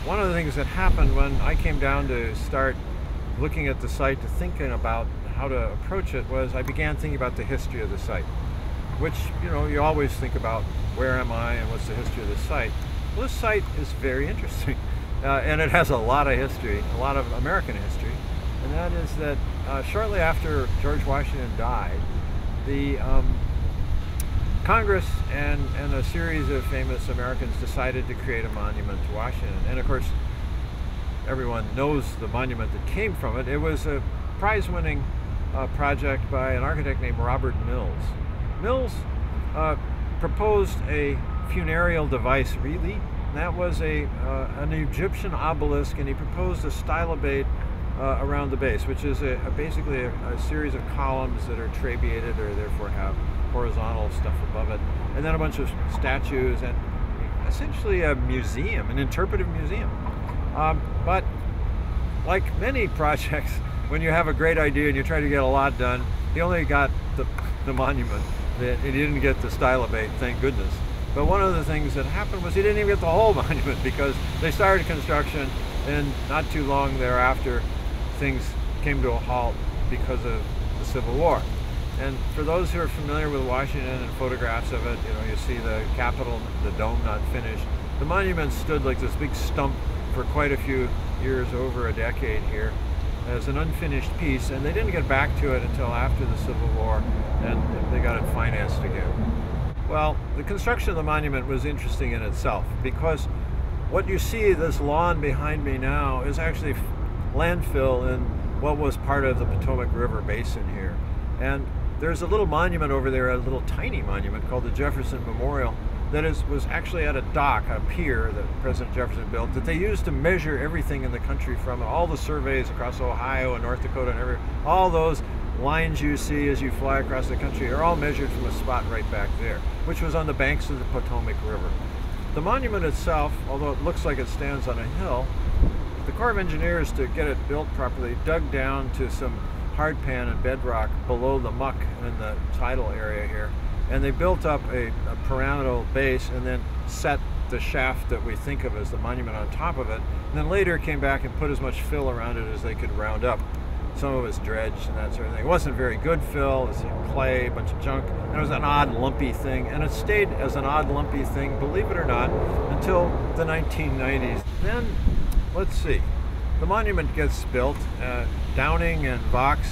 one of the things that happened when I came down to start looking at the site, to thinking about how to approach it, was I began thinking about the history of the site, which, you always think about where am I and what's the history of the site. Well, this site is very interesting, and it has a lot of history, a lot of American history, and that is that shortly after George Washington died, the Congress and a series of famous Americans decided to create a monument to Washington. And of course, everyone knows the monument that came from it. It was a prize-winning project by an architect named Robert Mills. Mills proposed a funereal device, really. That was an Egyptian obelisk, and he proposed a stylobate around the base, which is basically a series of columns that are trabeated, or therefore have horizontal stuff above it, and then a bunch of statues, and essentially a museum, an interpretive museum. But like many projects, when you have a great idea and you try to get a lot done, he only got the monument. He didn't get the stylobate, thank goodness. But one of the things that happened was he didn't even get the whole monument, because they started construction, and not too long thereafter things came to a halt because of the Civil War. And for those who are familiar with Washington and photographs of it, you see the Capitol, the dome not finished. The monument stood like this big stump for quite a few years, over a decade here, as an unfinished piece, and they didn't get back to it until after the Civil War, and they got it financed again. Well, the construction of the monument was interesting in itself, because what you see, this lawn behind me now, is actually landfill in what was part of the Potomac River basin here. And there's a little monument over there, a little tiny monument called the Jefferson Memorial, that was actually at a dock, a pier that President Jefferson built, that they used to measure everything in the country from it. All the surveys across Ohio and North Dakota and all those lines you see as you fly across the country are all measured from a spot right back there, which was on the banks of the Potomac River. The monument itself, although it looks like it stands on a hill, the Corps of Engineers, to get it built properly, dug down to some hardpan and bedrock below the muck in the tidal area here, and they built up a pyramidal base and then set the shaft that we think of as the monument on top of it, and then later came back and put as much fill around it as they could round up. Some of it's dredged and that sort of thing. It wasn't very good fill, it was clay, a bunch of junk, and it was an odd lumpy thing, and it stayed as an odd lumpy thing, believe it or not, until the 1990s. Then, let's see, the monument gets built. Downing and Vox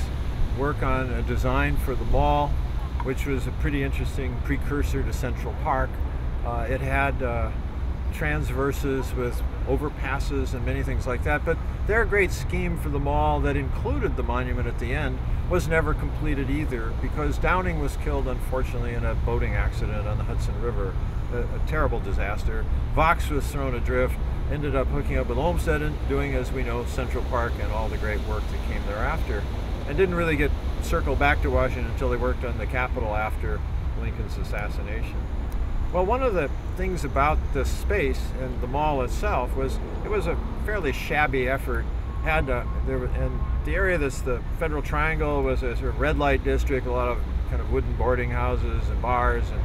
work on a design for the mall, which was a pretty interesting precursor to Central Park. It had transverses with overpasses and many things like that, but their great scheme for the mall that included the monument at the end was never completed either, because Downing was killed, unfortunately, in a boating accident on the Hudson River, a terrible disaster. Vox was thrown adrift, ended up hooking up with Olmsted and doing, as we know, Central Park and all the great work that came thereafter, and didn't really get circled back to Washington until they worked on the Capitol after Lincoln's assassination. Well, one of the things about this space and the mall itself was it was a fairly shabby effort. And the area that's the Federal Triangle was a sort of red light district, a lot of kind of wooden boarding houses and bars and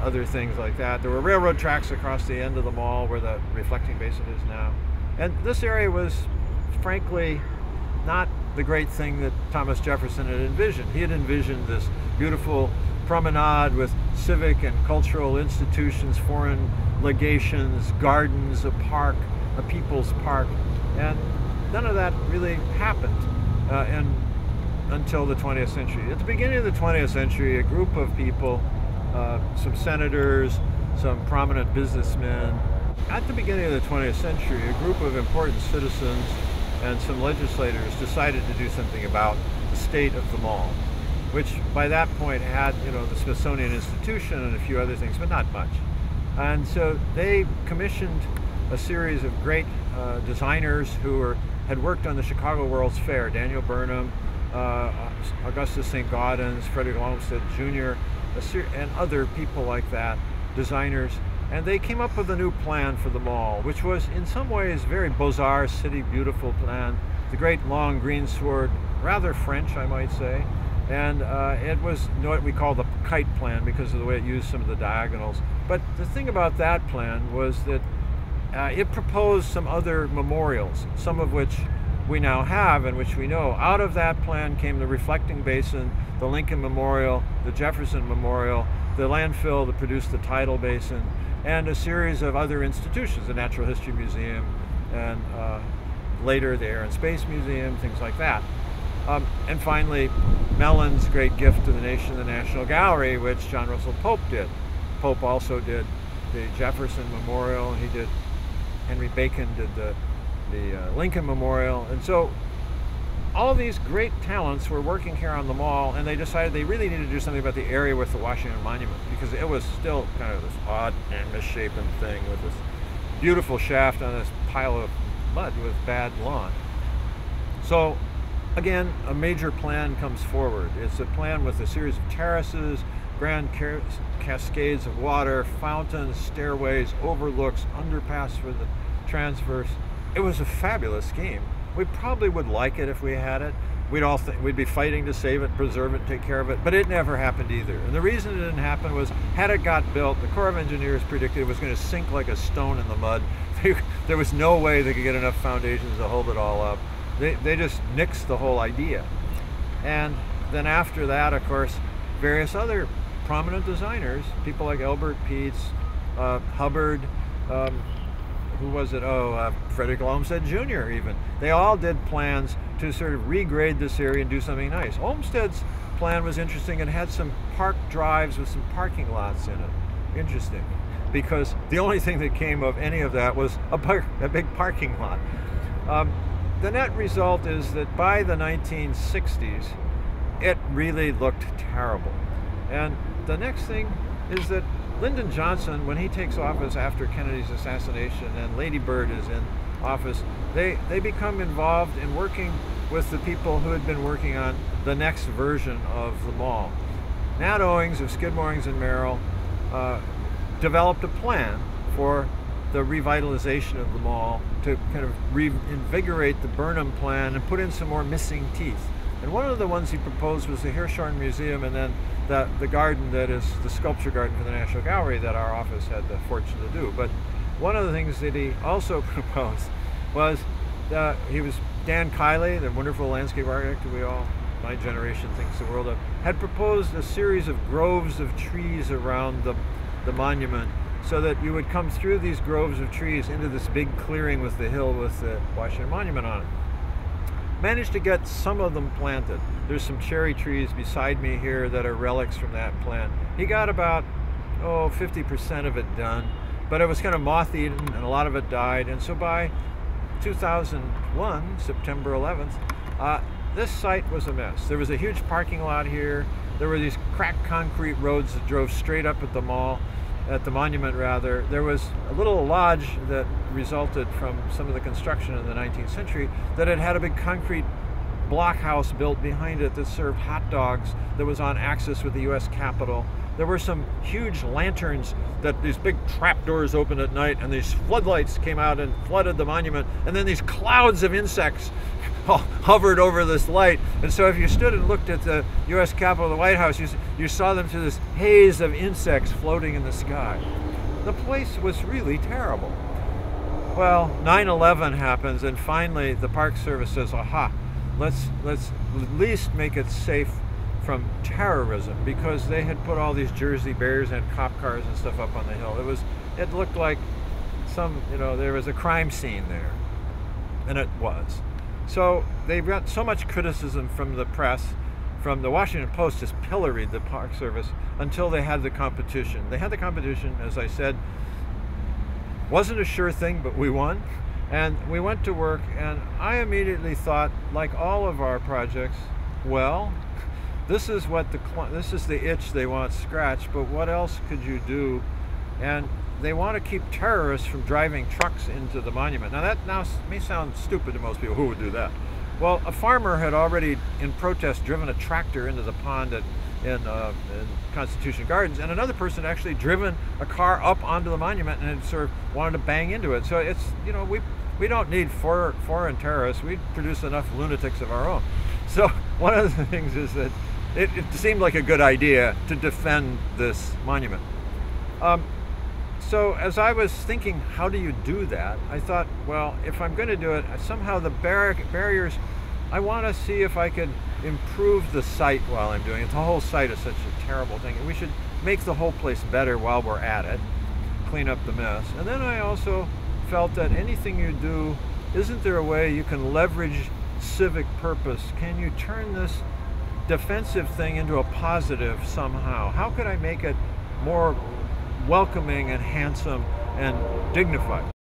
other things like that. There were railroad tracks across the end of the mall where the reflecting basin is now. And this area was, frankly, not the great thing that Thomas Jefferson had envisioned. He had envisioned this beautiful promenade with civic and cultural institutions, foreign legations, gardens, a park, a people's park, and none of that really happened until the 20th century. At the beginning of the 20th century, a group of people, some senators, some prominent businessmen, at the beginning of the 20th century, a group of important citizens and some legislators decided to do something about the state of the mall, which by that point had, the Smithsonian Institution and a few other things, but not much. And so they commissioned a series of great designers who had worked on the Chicago World's Fair: Daniel Burnham, Augustus Saint-Gaudens, Frederick Olmsted Jr., and other people like that, designers. And they came up with a new plan for the mall, which was in some ways very Beaux-Arts, city beautiful plan. The great long greensward, rather French, I might say. And it was what we call the kite plan because of the way it used some of the diagonals. But the thing about that plan was that it proposed some other memorials, some of which we now have and which we know. Out of that plan came the reflecting basin, the Lincoln Memorial, the Jefferson Memorial, the landfill that produced the tidal basin, and a series of other institutions, the Natural History Museum, and later the Air and Space Museum, things like that. And finally, Mellon's great gift to the nation, the National Gallery, which John Russell Pope did. Pope also did the Jefferson Memorial, and he did, Henry Bacon did the Lincoln Memorial. And so all of these great talents were working here on the mall, and they decided they really needed to do something about the area with the Washington Monument, because it was still kind of this odd and misshapen thing with this beautiful shaft on this pile of mud with bad lawn. So again, a major plan comes forward. It's a plan with a series of terraces, grand cascades of water, fountains, stairways, overlooks, underpass for the transverse. It was a fabulous scheme. We probably would like it if we had it. We'd all think we'd be fighting to save it, preserve it, take care of it, but it never happened either. And the reason it didn't happen was, had it got built, the Corps of Engineers predicted it was going to sink like a stone in the mud. There was no way they could get enough foundations to hold it all up. They just nixed the whole idea. And then after that, of course, various other prominent designers, people like Elbert Peets, Hubbard, who was it? Frederick Olmsted Jr. even. They all did plans to sort of regrade this area and do something nice. Olmsted's plan was interesting. It had some park drives with some parking lots in it. Interesting, because the only thing that came of any of that was a big parking lot. The net result is that by the 1960s, it really looked terrible. And the next thing is that Lyndon Johnson, when he takes office after Kennedy's assassination and Lady Bird is in office, they become involved in working with the people who had been working on the next version of the mall. Nat Owings of Skidmore, Owings and Merrill developed a plan for the revitalization of the mall to kind of reinvigorate the Burnham plan and put in some more missing teeth. And one of the ones he proposed was the Hirshhorn Museum, and then the garden that is the sculpture garden for the National Gallery that our office had the fortune to do. But one of the things that he also proposed was he was Dan Kiley, the wonderful landscape architect who we all, my generation, thinks the world of, had proposed a series of groves of trees around the monument, so that you would come through these groves of trees into this big clearing with the hill with the Washington Monument on it. Managed to get some of them planted. There's some cherry trees beside me here that are relics from that plan. He got about 50% of it done, but it was kind of moth-eaten and a lot of it died. And so by 2001, September 11th, this site was a mess. There was a huge parking lot here. There were these cracked concrete roads that drove straight up at the mall, at the monument rather. There was a little lodge that resulted from some of the construction in the 19th century that had a big concrete blockhouse built behind it that served hot dogs, that was on axis with the US Capitol. There were some huge lanterns that these big trapdoors opened at night, and these floodlights came out and flooded the monument, and then these clouds of insects hovered over this light. And so if you stood and looked at the US Capitol, the White House, you saw them through this haze of insects floating in the sky. The place was really terrible. Well, 9/11 happens, and finally the Park Service says, aha, let's at least make it safe from terrorism, because they had put all these Jersey Bears and cop cars and stuff up on the hill. It looked like there was a crime scene there, and it was. So they got so much criticism from the press, from the Washington Post just pilloried the Park Service until they had the competition. They had the competition, as I said, wasn't a sure thing, but we won. And we went to work, and I immediately thought, like all of our projects, well, this is the itch they want scratched, but what else could you do? And they want to keep terrorists from driving trucks into the monument. Now that may sound stupid to most people. Who would do that? Well, a farmer had already, in protest, driven a tractor into the pond in Constitution Gardens, and another person had actually driven a car up onto the monument and had sort of wanted to bang into it. So it's, we don't need foreign terrorists. We produce enough lunatics of our own. So one of the things is that it seemed like a good idea to defend this monument. So as I was thinking, how do you do that? I thought, well, if I'm going to do it, somehow the barriers, I want to see if I could improve the site while I'm doing it. The whole site is such a terrible thing, and we should make the whole place better while we're at it, clean up the mess. And then I also felt that anything you do, isn't there a way you can leverage civic purpose? Can you turn this defensive thing into a positive somehow? How could I make it more welcoming and handsome and dignified?